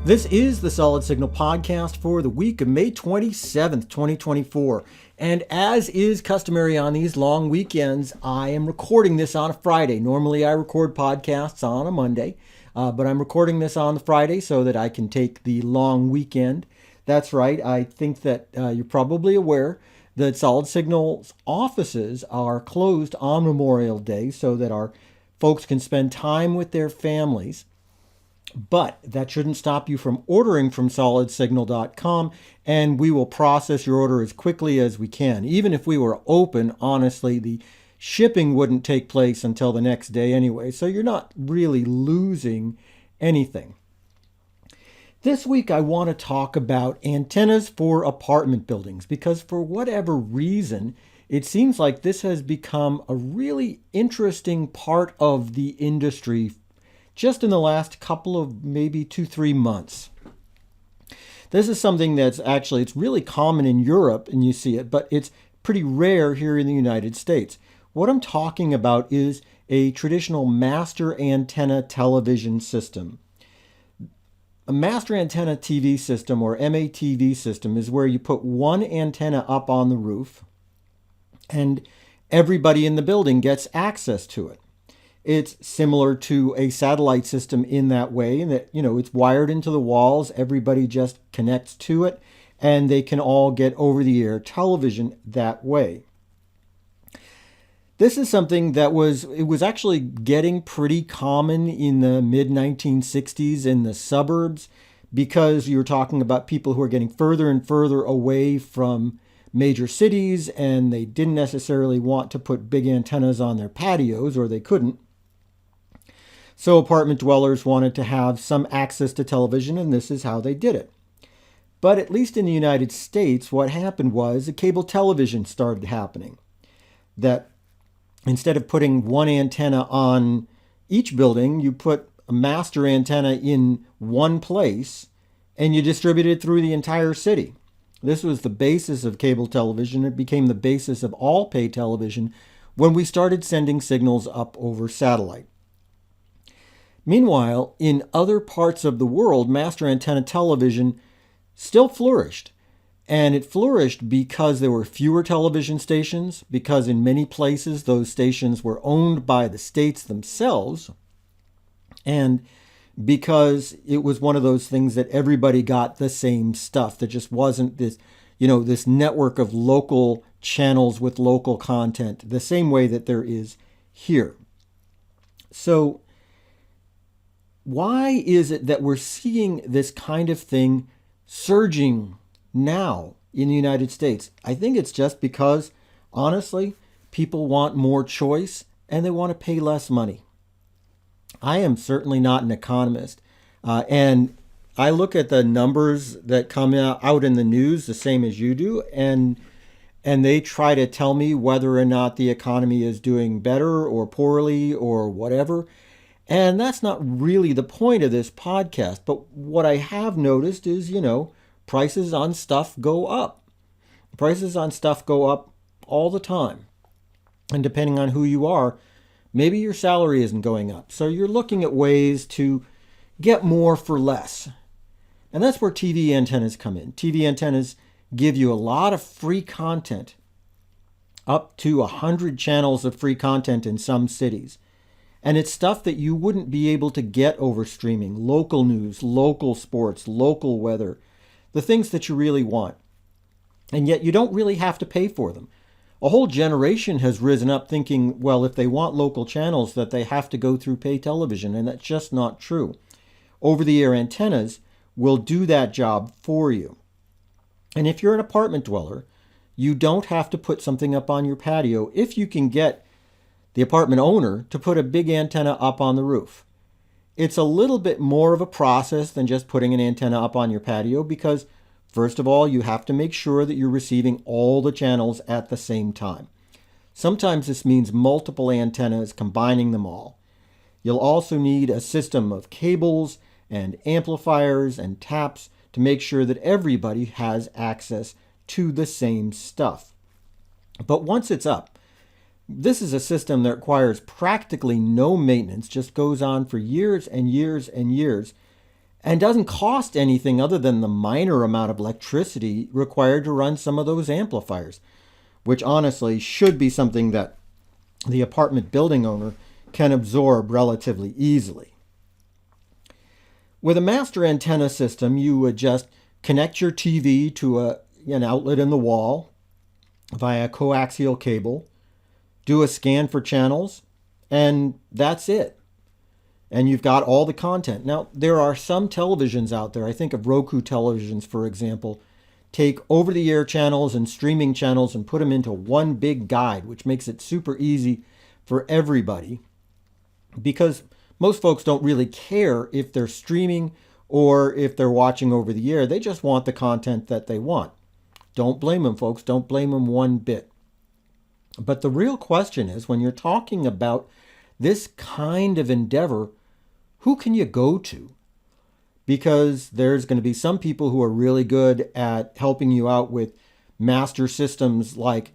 This is the Solid Signal podcast for the week of May 27th, 2024. And as is customary on these long weekends, I am recording this on a Friday. Normally I record podcasts on a Monday, but I'm recording this on the Friday so that I can take the long weekend. That's right. I think that you're probably aware that Solid Signal's offices are closed on Memorial Day so that our folks can spend time with their families. But that shouldn't stop you from ordering from solidsignal.com, and we will process your order as quickly as we can. Even if we were open, honestly, the shipping wouldn't take place until the next day anyway, so you're not really losing anything. This week I want to talk about antennas for apartment buildings because for whatever reason, it seems like this has become a really interesting part of the industry just in the last couple of maybe 2-3 months. This is something that's actually, it's really common in Europe and you see it, but it's pretty rare here in the United States. What I'm talking about is a traditional master antenna television system. A master antenna TV system, or MATV system, is where you put one antenna up on the roof and everybody in the building gets access to it. It's similar to a satellite system in that way, in that, it's wired into the walls. Everybody just connects to it, and they can all get over-the-air television that way. This is something that was actually getting pretty common in the mid-1960s in the suburbs because you're talking about people who are getting further and further away from major cities, and they didn't necessarily want to put big antennas on their patios, or they couldn't. So apartment dwellers wanted to have some access to television, and this is how they did it. But at least in the United States, what happened was a cable television started happening. That instead of putting one antenna on each building, you put a master antenna in one place, and you distribute it through the entire city. This was the basis of cable television. It became the basis of all pay television when we started sending signals up over satellite. Meanwhile, in other parts of the world, master antenna television still flourished. And it flourished because there were fewer television stations, because in many places those stations were owned by the states themselves, and because it was one of those things that everybody got the same stuff. There just wasn't this, this network of local channels with local content, the same way that there is here. So why is it that we're seeing this kind of thing surging now in the United States? I think it's just because, honestly, people want more choice and they want to pay less money. I am certainly not an economist, and I look at the numbers that come out in the news the same as you do, and they try to tell me whether or not the economy is doing better or poorly or whatever. And that's not really the point of this podcast. But what I have noticed is, prices on stuff go up. Prices on stuff go up all the time. And depending on who you are, maybe your salary isn't going up. So you're looking at ways to get more for less. And that's where TV antennas come in. TV antennas give you a lot of free content, up to 100 channels of free content in some cities. And it's stuff that you wouldn't be able to get over streaming. Local news, local sports, local weather, the things that you really want. And yet you don't really have to pay for them. A whole generation has risen up thinking, well, if they want local channels, that they have to go through pay television. And that's just not true. Over-the-air antennas will do that job for you. And if you're an apartment dweller, you don't have to put something up on your patio if you can get the apartment owner to put a big antenna up on the roof. It's a little bit more of a process than just putting an antenna up on your patio because, first of all, you have to make sure that you're receiving all the channels at the same time. Sometimes this means multiple antennas, combining them all. You'll also need a system of cables and amplifiers and taps to make sure that everybody has access to the same stuff. But once it's up, this is a system that requires practically no maintenance, just goes on for years and years and years. and doesn't cost anything other than the minor amount of electricity required to run some of those amplifiers, which honestly should be something that the apartment building owner can absorb relatively easily. With a master antenna system, you would just connect your TV to an outlet in the wall via coaxial cable, do a scan for channels, and that's it. And you've got all the content. Now, there are some televisions out there, I think of Roku televisions, for example, take over-the-air channels and streaming channels and put them into one big guide, which makes it super easy for everybody, because most folks don't really care if they're streaming or if they're watching over the air. They just want the content that they want. Don't blame them, folks. Don't blame them one bit. But the real question is, when you're talking about this kind of endeavor, who can you go to? Because there's going to be some people who are really good at helping you out with master systems like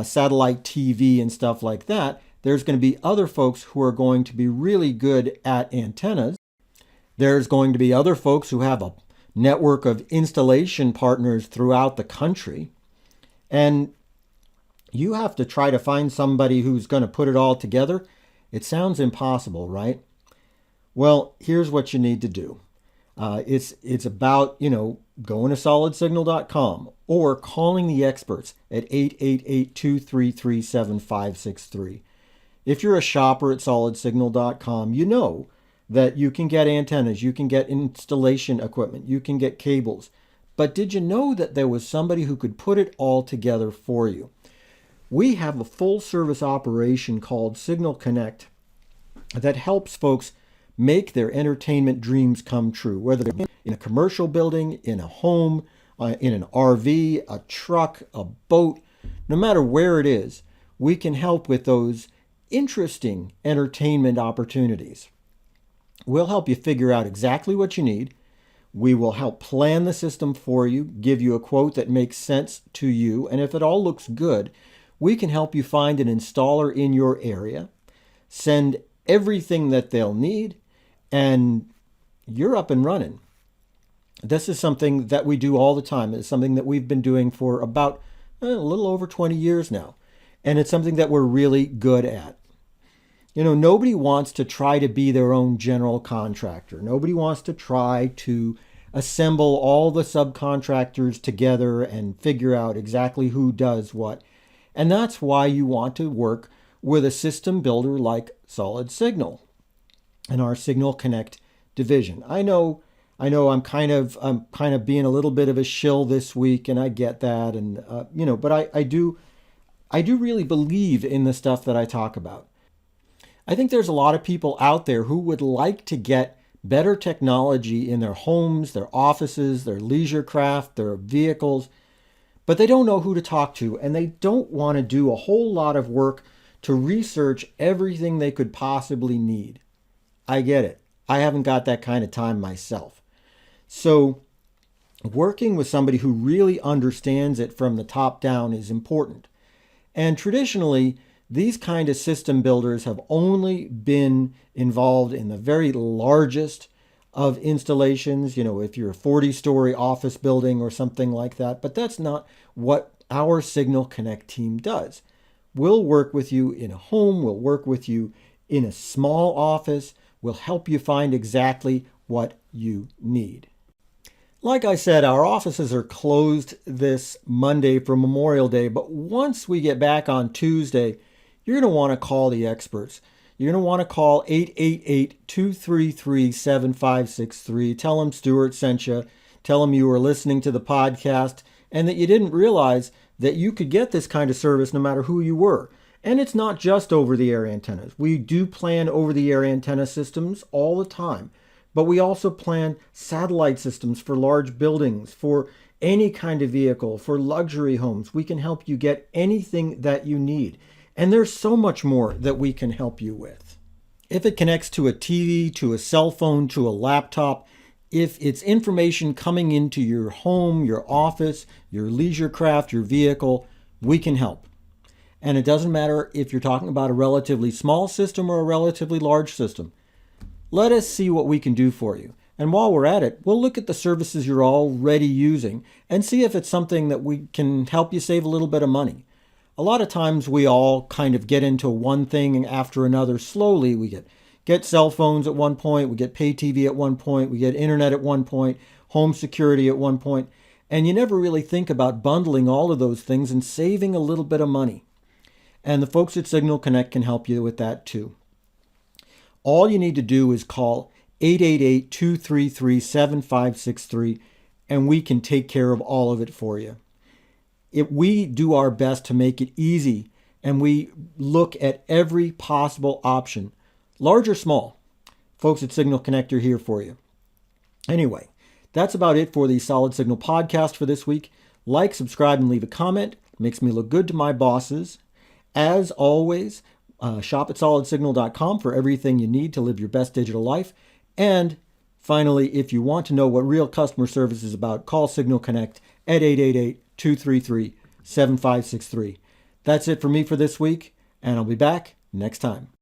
satellite TV and stuff like that. There's going to be other folks who are going to be really good at antennas. There's going to be other folks who have a network of installation partners throughout the country. And you have to try to find somebody who's going to put it all together. It sounds impossible, right? Well, here's what you need to do. It's about, going to solidsignal.com or calling the experts at 888-233-7563. If you're a shopper at solidsignal.com, you know that you can get antennas, you can get installation equipment, you can get cables. But did you know that there was somebody who could put it all together for you? We have a full service operation called Signal Connect that helps folks make their entertainment dreams come true, whether they're in a commercial building, in a home, in an RV, a truck, a boat, no matter where it is, we can help with those interesting entertainment opportunities. We'll help you figure out exactly what you need. We will help plan the system for you, give you a quote that makes sense to you, and if it all looks good, we can help you find an installer in your area, send everything that they'll need, and you're up and running. This is something that we do all the time. It's something that we've been doing for about a little over 20 years now, and it's something that we're really good at. Nobody wants to try to be their own general contractor. Nobody wants to try to assemble all the subcontractors together and figure out exactly who does what. And that's why you want to work with a system builder like Solid Signal and our Signal Connect division. I know I'm kind of being a little bit of a shill this week, and I get that, and but I do really believe in the stuff that I talk about. I think there's a lot of people out there who would like to get better technology in their homes, their offices, their leisure craft, their vehicles, but they don't know who to talk to, and they don't want to do a whole lot of work to research everything they could possibly need. I get it. I haven't got that kind of time myself. So working with somebody who really understands it from the top down is important. And traditionally, these kind of system builders have only been involved in the very largest of installations, if you're a 40-story office building or something like that. But that's not what our Signal Connect team does. We'll work with you in a home. We'll work with you in a small office. We'll help you find exactly what you need. Like I said, our offices are closed this Monday for Memorial Day, but once we get back on Tuesday, you're going to want to call the experts. You're going to want to call 888-233-7563. Tell them Stuart sent you. Tell them you were listening to the podcast and that you didn't realize that you could get this kind of service no matter who you were. And it's not just over-the-air antennas. We do plan over-the-air antenna systems all the time, but we also plan satellite systems for large buildings, for any kind of vehicle, for luxury homes. We can help you get anything that you need. And there's so much more that we can help you with. If it connects to a TV, to a cell phone, to a laptop, if it's information coming into your home, your office, your leisure craft, your vehicle, we can help. And it doesn't matter if you're talking about a relatively small system or a relatively large system. Let us see what we can do for you. And while we're at it, we'll look at the services you're already using and see if it's something that we can help you save a little bit of money. A lot of times we all kind of get into one thing after another slowly. We get cell phones at one point, we get pay TV at one point, we get internet at one point, home security at one point, and you never really think about bundling all of those things and saving a little bit of money. And the folks at Signal Connect can help you with that too. All you need to do is call 888-233-7563, and we can take care of all of it for you. We do our best to make it easy, and we look at every possible option, large or small. Folks at Signal Connect are here for you. Anyway, that's about it for the Solid Signal podcast for this week. Like, subscribe, and leave a comment. It makes me look good to my bosses. As always, shop at solidsignal.com for everything you need to live your best digital life. And finally, if you want to know what real customer service is about, call Signal Connect at 888-233-7563. That's it for me for this week, and I'll be back next time.